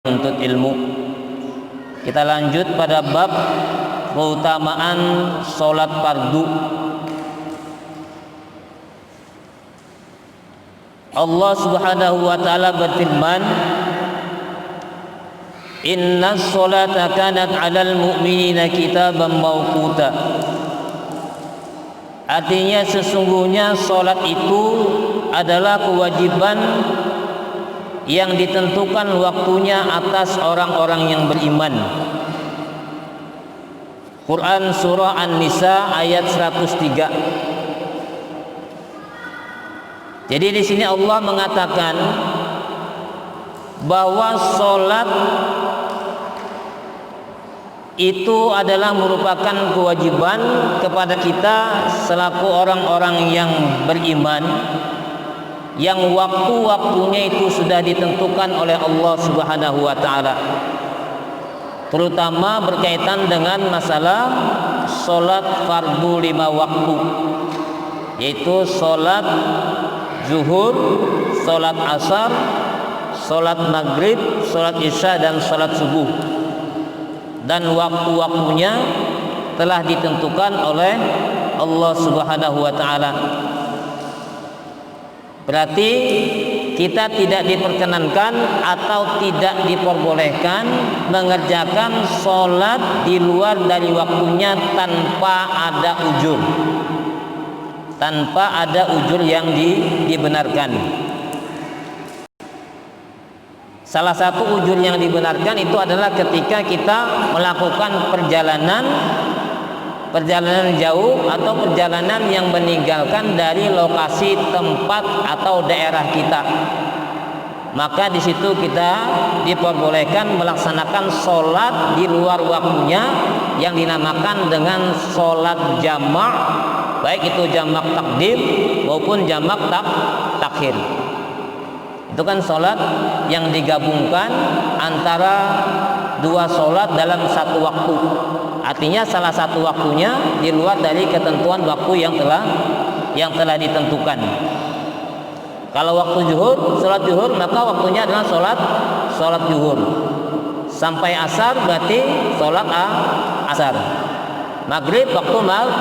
menuntut ilmu. Kita lanjut pada bab keutamaan sholat fardu. Allah Subhanahu wa taala berfirman, "Inna sholata kanat 'alal mu'minina kitaban mawquta." Artinya sesungguhnya sholat itu adalah kewajiban yang ditentukan waktunya atas orang-orang yang beriman. Quran surah An-Nisa ayat 103. Jadi di sini Allah mengatakan bahwa sholat itu adalah merupakan kewajiban kepada kita selaku orang-orang yang beriman, yang waktu-waktunya itu sudah ditentukan oleh Allah Subhanahu wa taala, terutama berkaitan dengan masalah sholat fardu 5 waktu, yaitu sholat zuhur, sholat asar, sholat maghrib, sholat isya, dan sholat subuh. Dan waktu-waktunya telah ditentukan oleh Allah Subhanahu wa taala. Berarti kita tidak diperkenankan atau tidak diperbolehkan mengerjakan sholat di luar dari waktunya tanpa ada ujur, tanpa ada ujur yang dibenarkan. Salah satu ujur yang dibenarkan itu adalah ketika kita melakukan perjalanan jauh atau perjalanan yang meninggalkan dari lokasi tempat atau daerah kita. Maka di situ kita diperbolehkan melaksanakan sholat di luar waktunya yang dinamakan dengan sholat jamak, baik itu jamak takdim maupun jamak takhir. Itu kan sholat yang digabungkan antara dua sholat dalam satu waktu. Artinya salah satu waktunya di luar dari ketentuan waktu yang telah ditentukan. Kalau waktu zuhur, sholat zuhur, maka waktunya adalah sholat zuhur. Sampai asar berarti sholat asar. Maghrib waktu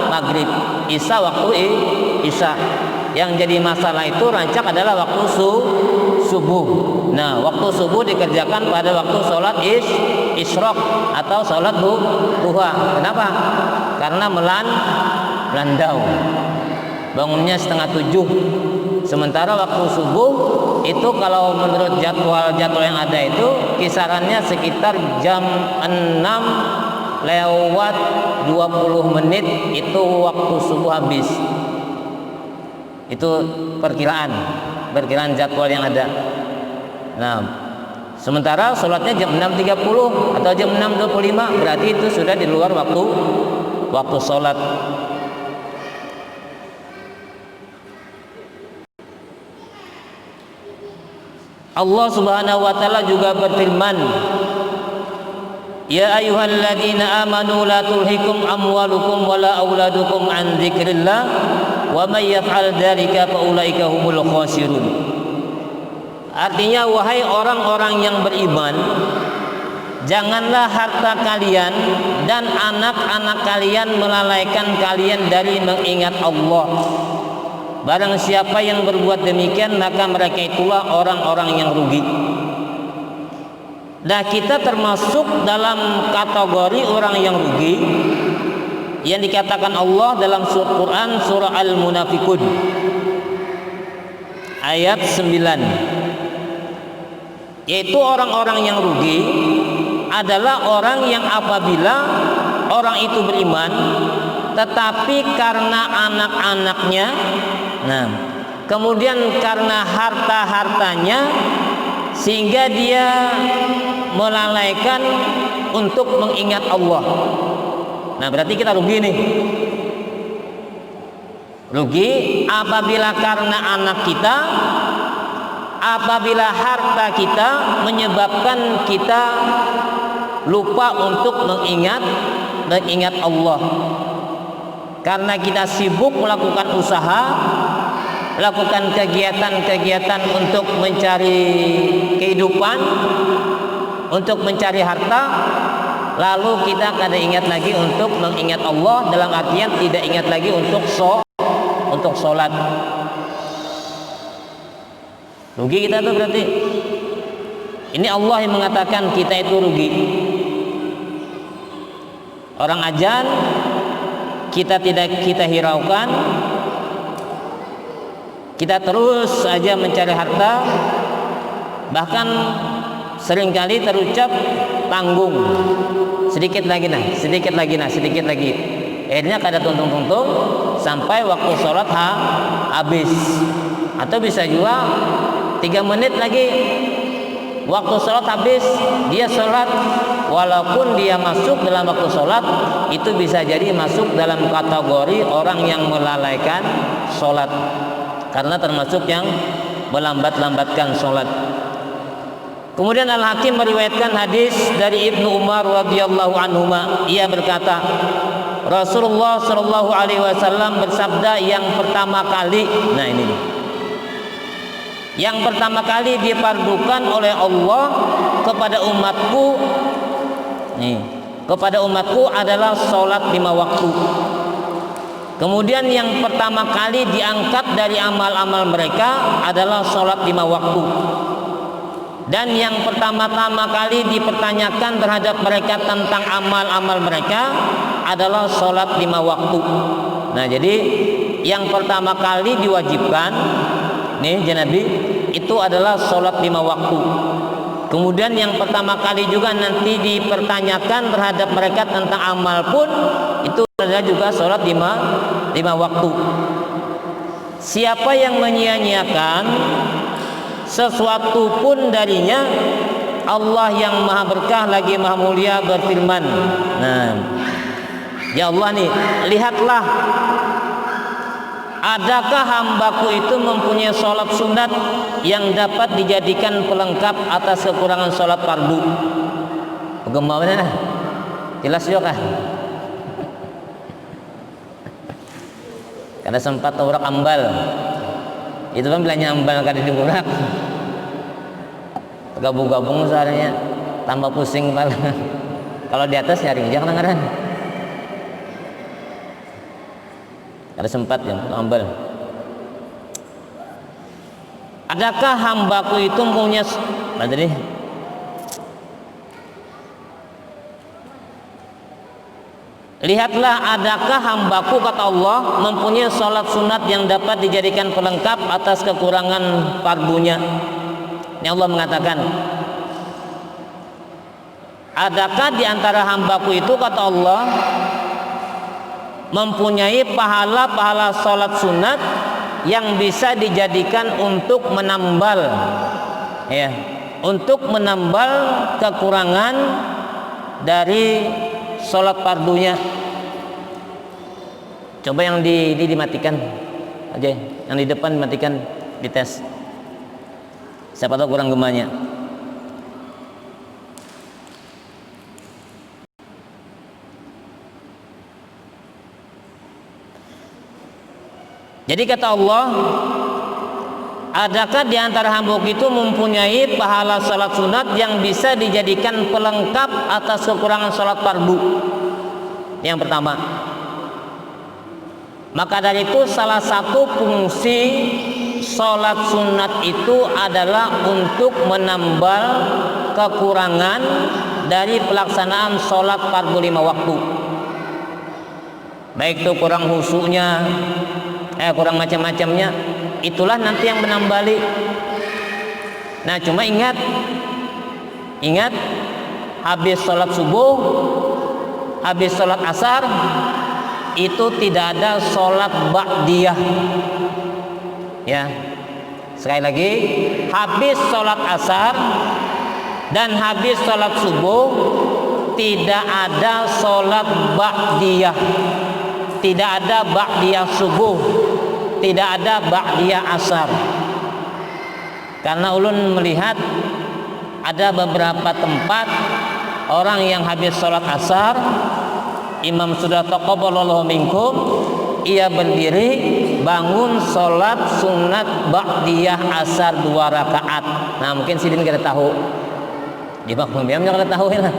maghrib, isya waktu isya. Yang jadi masalah itu rancak adalah waktu subuh. Nah, waktu subuh dikerjakan pada waktu sholat isyraq atau sholat duha. Kenapa? Karena melandau. Bangunnya 6:30. Sementara waktu subuh itu kalau menurut jadwal yang ada itu kisarannya sekitar jam 6 lewat 20 menit itu waktu subuh habis. Itu perkiraan jadwal yang ada. Nah, sementara sholatnya jam 6.30 atau jam 6.25, berarti itu sudah di luar waktu sholat. Allah Subhanahu wa taala juga berfirman, "Ya ayyuhalladzina amanu la tulhikum amwalukum wala auladukum an dzikrillah wa may yaf'al dzalika fa ulaika humul khasirun." Artinya, wahai orang-orang yang beriman, janganlah harta kalian dan anak-anak kalian melalaikan kalian dari mengingat Allah. Barang siapa yang berbuat demikian, maka mereka itulah orang-orang yang rugi. Nah, kita termasuk dalam kategori orang yang rugi yang dikatakan Allah dalam surah Quran surah Al-Munafiqun ayat 9, yaitu orang-orang yang rugi adalah orang yang apabila orang itu beriman tetapi karena anak-anaknya, kemudian karena harta-hartanya, sehingga dia melalaikan untuk mengingat Allah. Nah, berarti kita rugi nih. Rugi apabila karena anak kita, apabila harta kita menyebabkan kita lupa untuk mengingat Allah. Karena kita sibuk melakukan usaha, lakukan kegiatan-kegiatan untuk mencari kehidupan, untuk mencari harta, lalu kita kada ingat lagi untuk mengingat Allah, dalam artian tidak ingat lagi untuk sholat. Rugi kita tuh berarti. Ini Allah yang mengatakan kita itu rugi. Orang ajan kita tidak kita hiraukan, kita terus saja mencari harta, bahkan seringkali terucap tanggung, sedikit lagi nah, sedikit lagi nah, sedikit lagi. Akhirnya kada tuntung-tuntung sampai waktu sholat habis. Atau bisa juga 3 menit lagi waktu sholat habis, dia sholat, walaupun dia masuk dalam waktu sholat, itu bisa jadi masuk dalam kategori orang yang melalaikan sholat, karena termasuk yang melambat-lambatkan sholat. Kemudian Al-Hakim meriwayatkan hadis dari Ibnu Umar radhiyallahu anhuma, ia berkata, Rasulullah shallallahu alaihi wasallam bersabda yang pertama kali, nah ini nih, yang pertama kali difardukan oleh Allah kepada umatku, nih, kepada umatku adalah sholat 5 waktu. Kemudian yang pertama kali diangkat dari amal-amal mereka adalah sholat 5 waktu. Dan yang pertama-tama kali dipertanyakan terhadap mereka tentang amal-amal mereka adalah sholat 5 waktu. Nah, jadi yang pertama kali diwajibkan nih Nabi itu adalah sholat 5 waktu. Kemudian yang pertama kali juga nanti dipertanyakan terhadap mereka tentang amal pun itu adalah juga sholat 5 waktu. Siapa yang menyia-nyiakan sesuatu pun darinya, Allah yang maha berkah lagi maha mulia berfirman, nah ya Allah nih, lihatlah, adakah hambaku itu mempunyai sholat sunat yang dapat dijadikan pelengkap atas kekurangan sholat fardu? Bagaimana? Jelas juga kah? Karena sempat urak ambal, itu kan bilangnya ambal kada diurak, gabung-gabung seharusnya tambah pusing kepala. Kalau di atas nyaring aja kadang-kadang. Ada sempat ya ambal. Adakah hambaku itu punya tadi? Lihatlah, adakah hambaku, kata Allah, mempunyai sholat sunat yang dapat dijadikan pelengkap atas kekurangan fardunya. Ini Allah mengatakan, adakah di antara hambaku itu, kata Allah, mempunyai pahala-pahala sholat sunat yang bisa dijadikan untuk menambal, ya, untuk menambal kekurangan dari sholat fardunya. Coba yang dimatikan aja, yang di depan dimatikan, dites. Siapa tahu kurang gemanya. Jadi kata Allah, adakah di antara hamba itu mempunyai pahala salat sunat yang bisa dijadikan pelengkap atas kekurangan salat fardu? Yang pertama. Maka dari itu salah satu fungsi salat sunat itu adalah untuk menambal kekurangan dari pelaksanaan salat fardu 5 waktu. Baik itu kurang khusyuknya, kurang macam-macamnya, itulah nanti yang menambali. Nah, cuma ingat habis sholat subuh, habis sholat asar, itu tidak ada sholat ba'diyah. Ya, sekali lagi, habis sholat asar dan habis sholat subuh tidak ada sholat ba'diyah, tidak ada ba'diyah subuh, tidak ada ba'diyah asar. Karena ulun melihat ada beberapa tempat orang yang habis sholat asar, imam sudah taqabbalallahu minkum, ia berdiri bangun sholat sunat ba'diyah asar 2 rakaat. Nah, mungkin sidin kita tahu Di makmum imam kada tahu lah.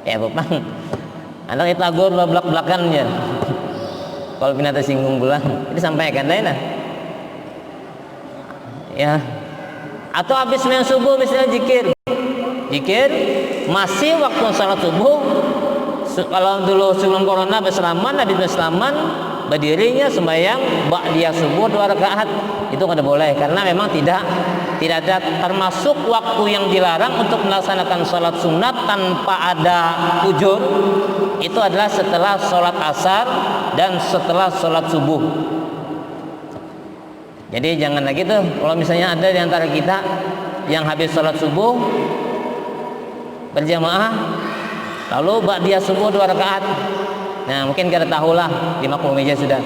Ya bupang. Anak itu agur belak-belakannya. Kalau binatang singgung bulan, ini sampaikan lain lah. Ya. Atau habis sembahyang subuh misalnya zikir masih waktu salat subuh. Kalau dulu sebelum corona berselaman, habis berselaman berdirinya sembahyang ba'diyah subuh 2 rakaat, itu kada boleh karena memang tidak ada termasuk waktu yang dilarang untuk melaksanakan sholat sunat tanpa ada ujur. Itu adalah setelah sholat asar dan setelah sholat subuh. Jadi jangan lagi tuh kalau misalnya ada di antara kita yang habis sholat subuh berjamaah lalu ba'diyah subuh 2 rakaat. Nah mungkin kada tahulah di makmum meja sudah.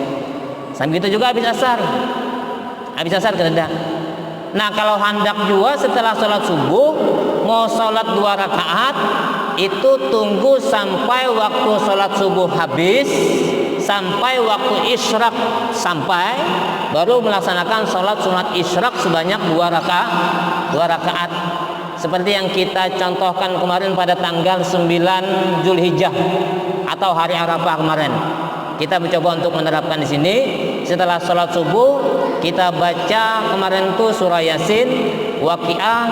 Sambil itu juga habis asar kada. Nah kalau hendak juga setelah sholat subuh mau sholat 2 rakaat itu tunggu sampai waktu sholat subuh habis, sampai waktu isyraq sampai, baru melaksanakan sholat sunat isyraq sebanyak 2 rakaat. Seperti yang kita contohkan kemarin pada tanggal 9 Zulhijjah atau hari Arafah kemarin. Kita mencoba untuk menerapkan di sini. Setelah sholat subuh kita baca kemarin itu surah Yasin, Waqiah,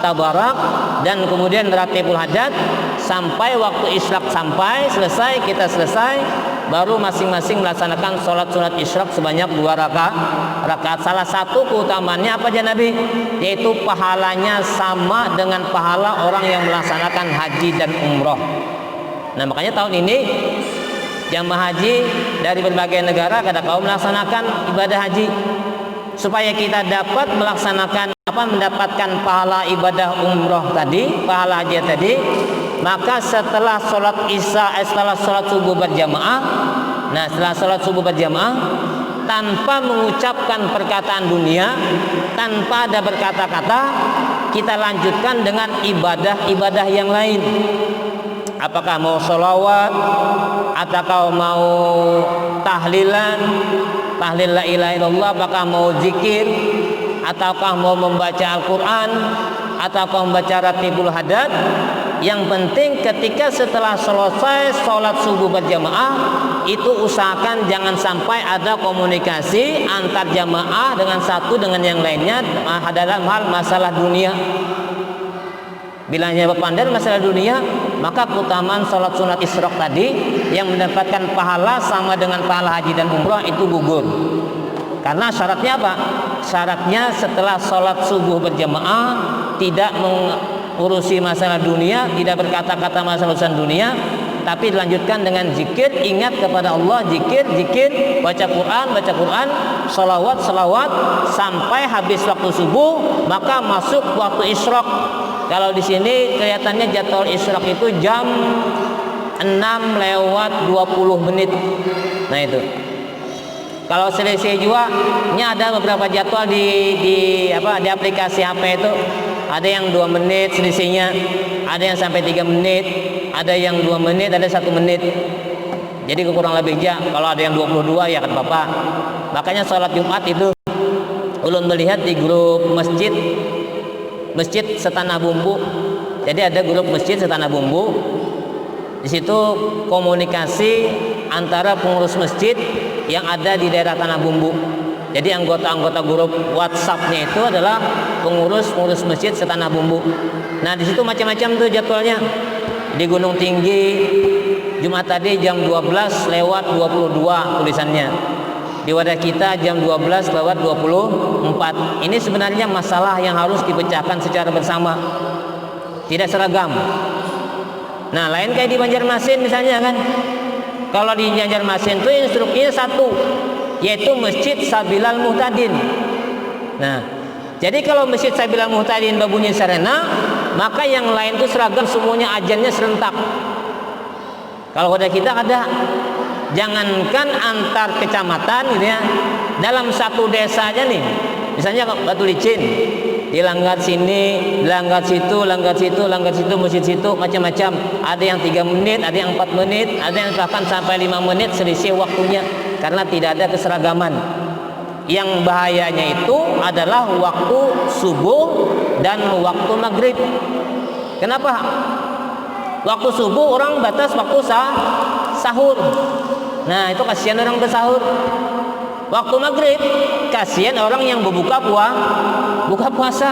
Tabarak, dan kemudian Ratibul Hajat sampai waktu isyraq selesai, baru masing-masing melaksanakan sholat sunat isyraq sebanyak 2 rakaat. Salah satu keutamaannya apa aja Nabi? Yaitu pahalanya sama dengan pahala orang yang melaksanakan haji dan umroh. Nah makanya tahun ini jamaah haji dari berbagai negara kada kau melaksanakan ibadah haji supaya kita dapat mendapatkan pahala ibadah umroh tadi, pahala haji tadi. Maka setelah sholat setelah sholat subuh berjamaah, tanpa mengucapkan perkataan dunia, tanpa ada berkata-kata, kita lanjutkan dengan ibadah-ibadah yang lain. Apakah mau sholawat, ataukah mau tahlilan, tahlil la ilaha illallah, apakah mau zikir, ataukah mau membaca Al-Quran, ataukah membaca Ratibul Hadat. Yang penting ketika setelah selesai sholat subuh berjamaah itu usahakan jangan sampai ada komunikasi antar jamaah dengan satu dengan yang lainnya dalam hal masalah dunia. Bila hanya berpandang masalah dunia, maka keutamaan sholat sunat isyraq tadi yang mendapatkan pahala sama dengan pahala haji dan umrah itu gugur. Karena syaratnya apa? Syaratnya setelah sholat subuh berjamaah tidak mengurusi masalah dunia, tidak berkata-kata masalah urusan dunia, tapi dilanjutkan dengan zikir, ingat kepada Allah, zikir, baca Quran, salawat sampai habis waktu subuh, maka masuk waktu isyraq. Kalau di sini kelihatannya jadwal isyraq itu jam 6:20. Nah itu. Kalau selisih juga, ini ada beberapa jadwal di aplikasi HP itu. Ada yang 2 menit selisihnya, ada yang sampai 3 menit, ada yang 2 menit, ada 1 menit. Jadi kurang lebihnya kalau ada yang 22 ya kan Bapak. Makanya sholat Jumat itu ulun melihat di grup masjid Setanah Bumbu. Jadi ada grup masjid Setanah Bumbu. Di situ komunikasi antara pengurus masjid yang ada di daerah Tanah Bumbu. Jadi anggota-anggota grup WhatsApp-nya itu adalah pengurus masjid Setanah Bumbu. Nah, di situ macam-macam tuh jadwalnya. Di Gunung Tinggi Jumat tadi jam 12:22 tulisannya. Di Wadah Kita jam 12:24. Ini sebenarnya masalah yang harus dipecahkan secara bersama. Tidak seragam. Nah, lain kayak di Banjarmasin misalnya kan. Kalau di Banjarmasin itu instruksinya satu, yaitu Masjid Sabilal Muhtadin. Nah, jadi kalau Masjid Sabilal Muhtadin berbunyi serena, maka yang lain itu seragam, semuanya ajannya serentak. Kalau Wadah Kita ada, jangankan antar kecamatan gitu ya, dalam satu desa aja nih, misalnya Batu Licin, dilanggar sini, langgar situ, masjid situ, macam-macam. Ada yang 3 menit, ada yang 4 menit, ada yang bahkan sampai 5 menit selisih waktunya, karena tidak ada keseragaman. Yang bahayanya itu adalah waktu subuh dan waktu maghrib. Kenapa? Waktu subuh orang batas waktu sahur. Nah, itu kasihan orang bersahur. Waktu maghrib kasihan orang yang buka puasa.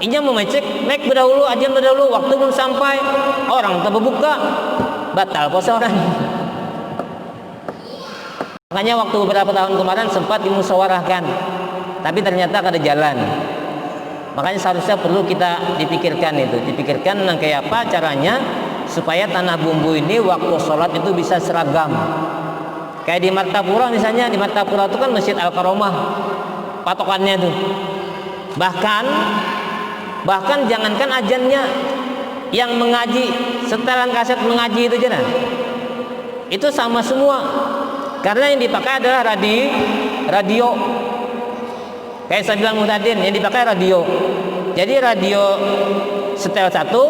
Inya memecek, naik berdahulu, ajan berdahulu, waktu belum sampai, orang tak berbuka, batal puasa orang. Makanya waktu beberapa tahun kemarin sempat dimusyawarahkan, tapi ternyata ada jalan. Makanya seharusnya perlu kita dipikirkan kayak apa caranya supaya tanah bumbu ini waktu sholat itu bisa seragam. Kayak di Martapura misalnya, di Martapura itu kan Masjid Al-Karomah patokannya tuh. Bahkan jangankan ajannya, yang mengaji, setelan kaset mengaji itu aja, itu sama semua. Karena yang dipakai adalah radio. Kayak saya bilang Muhtadin, yang dipakai radio. Jadi radio setel satu,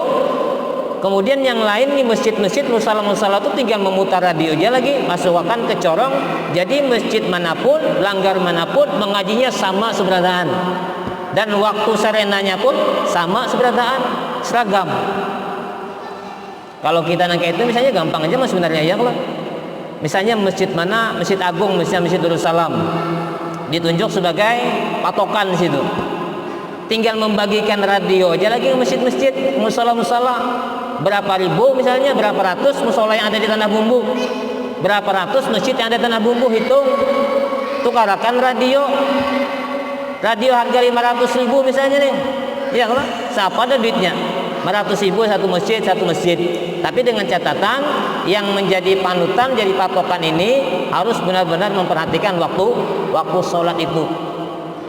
kemudian yang lain di masjid-masjid, musala-musala itu tinggal memutar radio aja lagi, masukkan ke corong. Jadi masjid manapun, langgar manapun, mengajinya sama seberadaan. Dan waktu serenanya pun sama seberadaan, seragam. Kalau kita nangkep itu misalnya gampang aja mas sebenarnya ya. Kalau misalnya masjid mana, Masjid Agung, misalnya Masjid Darussalam, ditunjuk sebagai patokan di situ. Tinggal membagikan radio aja lagi ke masjid-masjid, musala-musala. Berapa ribu misalnya, berapa ratus musala yang ada di Tanah Bumbu, berapa ratus masjid yang ada di Tanah Bumbu, hitung, tukarakan radio harga 500.000 misalnya nih, ya kalau siapa ada duitnya 500.000 satu masjid. Tapi dengan catatan yang menjadi panutan, jadi patokan ini harus benar-benar memperhatikan waktu sholat itu.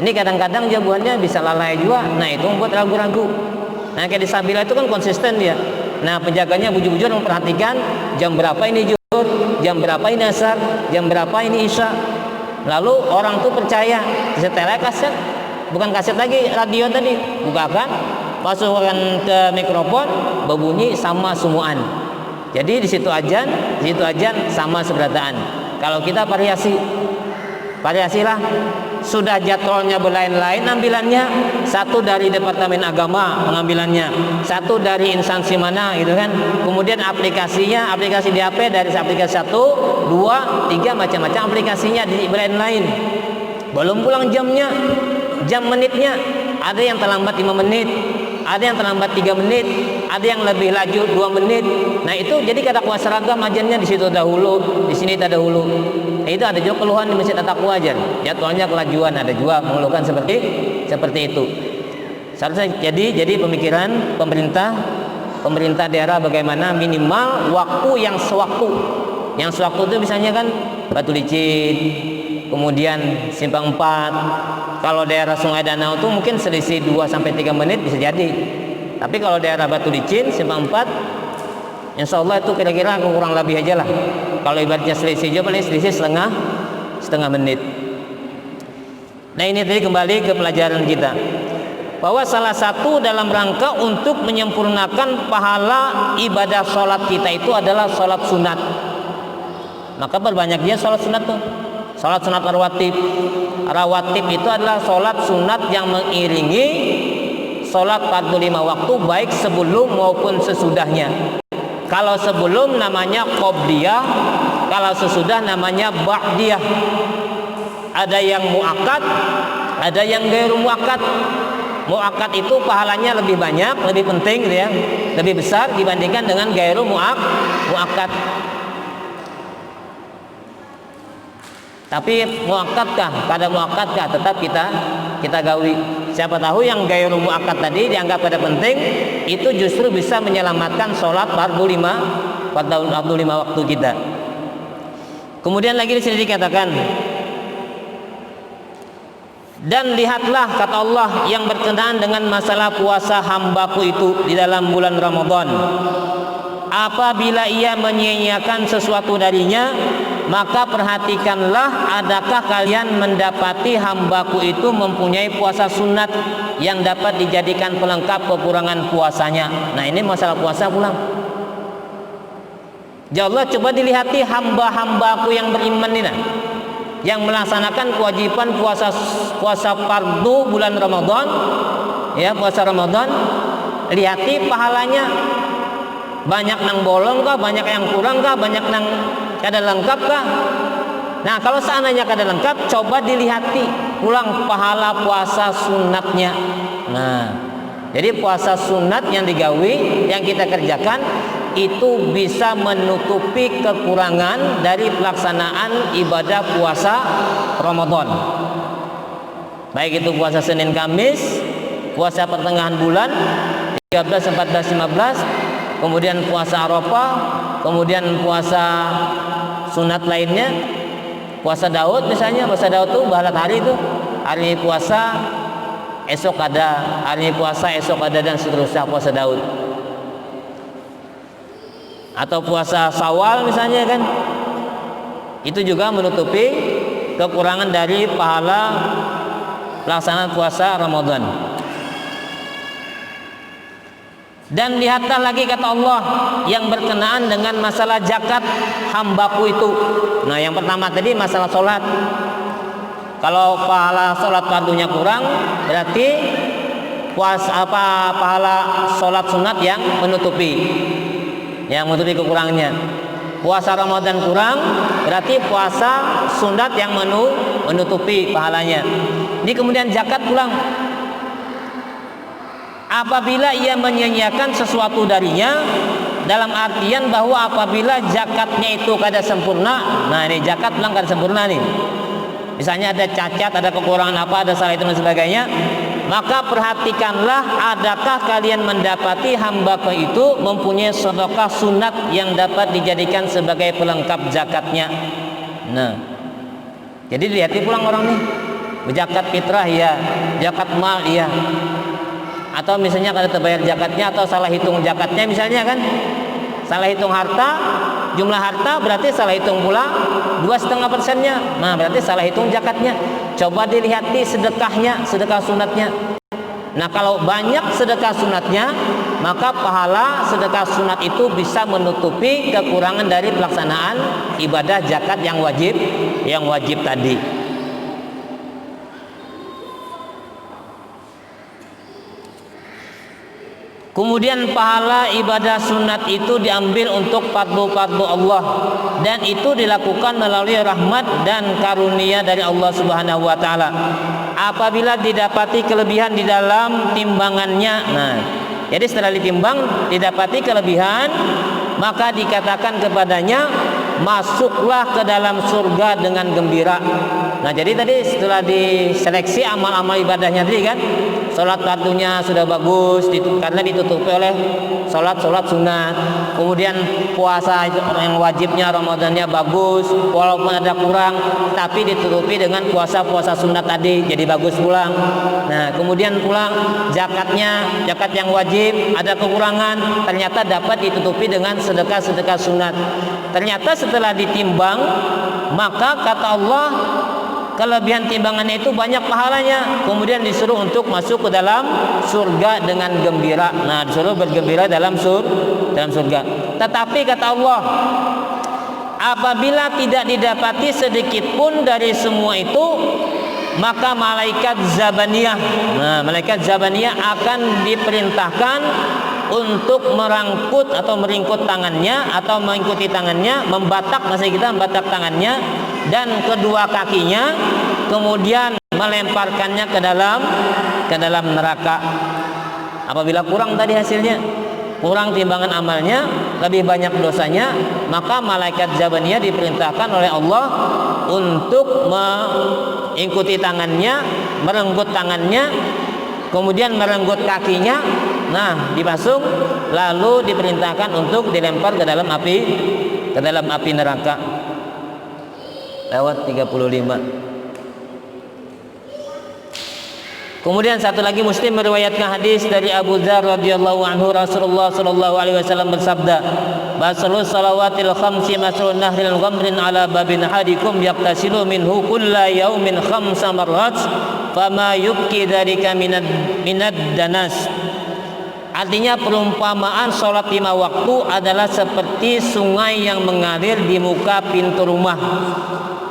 Ini kadang-kadang jawabannya bisa lalai juga. Nah itu membuat ragu-ragu. Nah kayak di Sabila itu kan konsisten dia. Nah penjaganya bujur-bujur memperhatikan jam berapa ini zuhur, jam berapa ini asar, jam berapa ini isya. Lalu orang tuh percaya, setelah kaset, bukan kaset lagi, radio tadi, bukakan, masukkan ke mikrofon, berbunyi sama semuaan. Jadi di situ ajan sama seberadaan. Kalau kita variasilah. Sudah jadwalnya berlain-lain ambilannya, satu dari Departemen Agama pengambilannya, satu dari instansi mana gitu kan. Kemudian aplikasi di HP dari aplikasi 1, 2, 3 macam-macam aplikasinya di berlain-lain. Belum pulang jamnya, jam menitnya, ada yang terlambat 5 menit, ada yang terlambat 3 menit, ada yang lebih laju 2 menit. Nah itu jadi kada kuat seragam ajannya, di situ dahulu, di sini tak dahulu. Nah, itu ada juga keluhan di Masjid At-Taqwa aja. Jadwalnya kelajuan, ada juga mengeluhkan seperti itu. Seharusnya jadi pemikiran pemerintah daerah bagaimana minimal waktu yang sewaktu. Yang sewaktu itu misalnya kan Batu Licin, kemudian Simpang 4. Kalau daerah Sungai Danau itu mungkin selisih 2-3 menit bisa jadi. Tapi kalau daerah Batu Licin, Simpang 4, insya Allah itu kira-kira kurang lebih aja lah. Kalau ibaratnya selisih aja paling selisih setengah menit. Nah ini tadi kembali ke pelajaran kita, bahwa salah satu dalam rangka untuk menyempurnakan pahala ibadah sholat kita itu adalah sholat sunat. Maka berbanyaknya sholat sunat tuh. Sholat sunat rawatib itu adalah sholat sunat yang mengiringi sholat fardu 5 waktu, baik sebelum maupun sesudahnya. Kalau sebelum namanya qobliyah, kalau sesudah namanya ba'diyah. Ada yang muakkad, ada yang gairu muakkad. Muakkad itu pahalanya lebih banyak, lebih penting gitu ya, lebih besar dibandingkan dengan gairu muakkad. Tapi muakkadkah, kada muakkadkah, tetap kita gauli. Siapa tahu yang gairu muakkad tadi dianggap pada penting, itu justru bisa menyelamatkan sholat fardu 5 waktu kita. Kemudian lagi di sini dikatakan, dan lihatlah kata Allah yang berkenaan dengan masalah puasa hambaku itu di dalam bulan Ramadan. Apabila ia menyia-nyiakan sesuatu darinya, maka perhatikanlah adakah kalian mendapati hambaku itu mempunyai puasa sunat yang dapat dijadikan pelengkap kekurangan puasanya. Nah ini masalah puasa pulang. Ya Allah, coba dilihati hamba-hambaku yang beriman ini, yang melaksanakan kewajiban puasa fardu bulan Ramadan, ya puasa Ramadan. lihati pahalanya, banyak nang bolong kah, banyak yang kurang kah, banyak nang kada lengkap kah. Nah kalau seandainya kada lengkap, coba dilihati ulang pahala puasa sunatnya. Nah jadi puasa sunat yang digawi, yang kita kerjakan itu bisa menutupi kekurangan dari pelaksanaan ibadah puasa Ramadan. Baik itu puasa Senin Kamis, puasa pertengahan bulan 13, 14, 15, kemudian puasa Arafah, kemudian puasa sunat lainnya, puasa Daud misalnya. Puasa Daud tuh bahalat hari itu, hari puasa esok ada, hari puasa esok ada, dan seterusnya puasa Daud. Atau puasa Syawal misalnya kan, itu juga menutupi kekurangan dari pahala pelaksanaan puasa Ramadan. Dan lihatlah lagi kata Allah yang berkenaan dengan masalah zakat hambaku itu. Nah yang pertama tadi masalah sholat, kalau pahala sholat fardunya kurang, berarti pahala sholat sunat yang menutupi kekurangannya. Puasa Ramadan kurang, berarti puasa sunat yang menutupi pahalanya. Ini kemudian zakat pulang, apabila ia menyia-nyiakan sesuatu darinya, dalam artian bahwa apabila zakatnya itu kada sempurna. Nah ini zakat pulang kada sempurna nih, misalnya ada cacat, ada kekurangan apa, ada salah itu dan sebagainya, maka perhatikanlah adakah kalian mendapati hambaku itu mempunyai sedekah sunat yang dapat dijadikan sebagai pelengkap zakatnya. Nah jadi lihat pulang orang nih, zakat fitrah ya, zakat mal iya, atau misalnya kada terbayar zakatnya, atau salah hitung zakatnya misalnya kan, salah hitung harta, jumlah harta berarti salah hitung pula 2,5%-nya. Nah berarti salah hitung zakatnya. Coba dilihati sedekahnya, sedekah sunatnya. Nah kalau banyak sedekah sunatnya, maka pahala sedekah sunat itu bisa menutupi kekurangan dari pelaksanaan ibadah zakat yang wajib tadi. Kemudian pahala ibadah sunat itu diambil untuk fardu-fardu Allah, dan itu dilakukan melalui rahmat dan karunia dari Allah Subhanahu wa taala. Apabila didapati kelebihan di dalam timbangannya. Nah, jadi setelah ditimbang didapati kelebihan, maka dikatakan kepadanya, masuklah ke dalam surga dengan gembira. Nah jadi tadi setelah diseleksi amal-amal ibadahnya tadi kan, sholat fardunya sudah bagus karena ditutupi oleh sholat sunat. Kemudian puasa yang wajibnya Ramadannya bagus, walaupun ada kurang tapi ditutupi dengan puasa sunat tadi, jadi bagus pulang. Nah kemudian pulang zakatnya, zakat yang wajib ada kekurangan, ternyata dapat ditutupi dengan sedekah sunat. Ternyata setelah ditimbang, maka kata Allah kelebihan timbangannya itu banyak pahalanya. Kemudian disuruh untuk masuk ke dalam surga dengan gembira. Nah disuruh bergembira dalam surga. Tetapi kata Allah, apabila tidak didapati sedikit pun dari semua itu, maka malaikat Zabaniyah, nah malaikat Zabaniyah akan diperintahkan untuk merangkut atau meringkut tangannya atau mengikuti tangannya, membatak tangannya dan kedua kakinya, kemudian melemparkannya ke dalam neraka. Apabila kurang tadi hasilnya, kurang timbangan amalnya, lebih banyak dosanya, maka malaikat Zabaniyah diperintahkan oleh Allah untuk mengikuti tangannya, merenggut tangannya, kemudian merenggut kakinya. Nah, dipasung, lalu diperintahkan untuk dilempar ke dalam api neraka. Lewat 35. Kemudian satu lagi Muslim meriwayatkan hadis dari Abu Dzar radhiyallahu anhu, Rasulullah sallallahu alaihi wasallam bersabda, "Basallu salawatil khamsi masrun nahril ghamrin ala babin hadikum yaqtasilu minhu kulla yaumin khamsa marrat fama yubki dzalika minad danas." Artinya perumpamaan sholat 5 waktu adalah seperti sungai yang mengalir di muka pintu rumah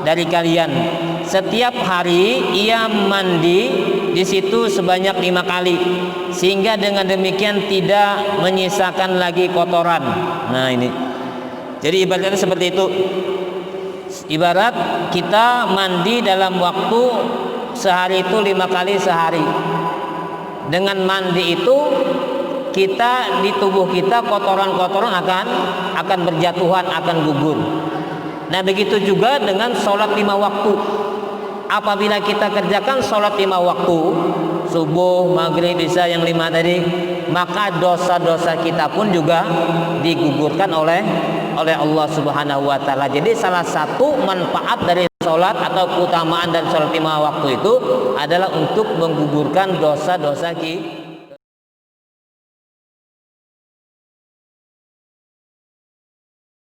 dari kalian. Setiap hari ia mandi di situ sebanyak 5 kali, sehingga dengan demikian tidak menyisakan lagi kotoran. Nah ini, jadi ibaratnya seperti itu. Ibarat kita mandi dalam waktu sehari itu 5 kali sehari. Dengan mandi itu kita, di tubuh kita kotoran-kotoran akan berjatuhan, akan gugur. Nah begitu juga dengan sholat 5 waktu. Apabila kita kerjakan sholat 5 waktu, subuh, maghrib, isya yang 5 tadi, maka dosa-dosa kita pun juga digugurkan oleh Allah Subhanahu wa taala. Jadi salah satu manfaat dari sholat atau keutamaan dari sholat 5 waktu itu adalah untuk menggugurkan dosa-dosa kita.